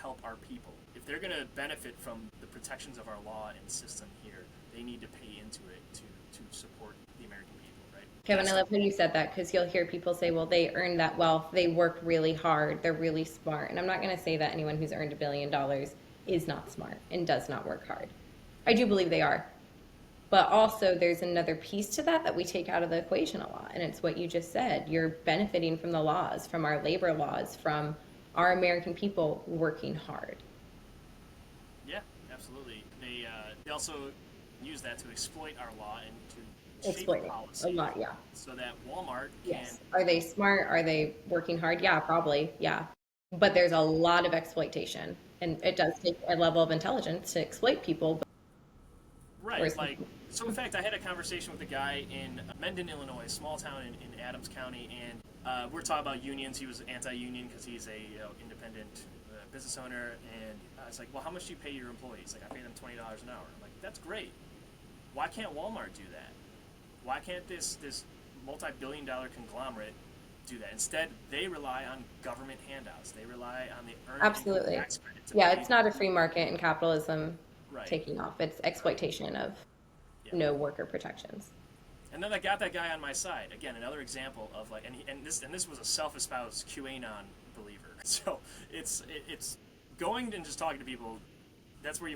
S2: help our people. If they're going to benefit from the protections of our law and system here, they need to pay into it to support the American people, right?
S1: Kevin, I love how you said that because you'll hear people say, well, they earned that wealth. They work really hard. They're really smart. And I'm not going to say that anyone who's earned $1 billion is not smart and does not work hard. I do believe they are. But also, there's another piece to that that we take out of the equation a lot. And it's what you just said. You're benefiting from the laws, from our labor laws, from our American people working hard.
S2: Yeah, absolutely. They also use that to exploit our law and to shape
S1: Exploiting a
S2: policy
S1: lot, yeah.
S2: so that Walmart can.
S1: Yes. Are they smart? Are they working hard? Yeah, probably. Yeah. But there's a lot of exploitation. And it does take a level of intelligence to exploit people. Or
S2: Right, like, so in fact, I had a conversation with a guy in Mendon, Illinois, a small town in Adams County, and we're talking about unions. He was anti-union because he's a independent business owner, and I was like, well, how much do you pay your employees? Like, I pay them $20 an hour. I'm like, that's great. Why can't Walmart do that? Why can't this multi-billion-dollar conglomerate do that? Instead, they rely on government handouts. They rely on the earned
S1: absolutely.
S2: income tax credit to
S1: Yeah,
S2: pay.
S1: it's not a free market and capitalism
S2: Right.
S1: taking off. It's exploitation of
S2: Yeah.
S1: no worker protections.
S2: And then I got that guy on my side. Again, another example of like, and this was a self-espoused QAnon believer. So it's going and just talking to people. That's where you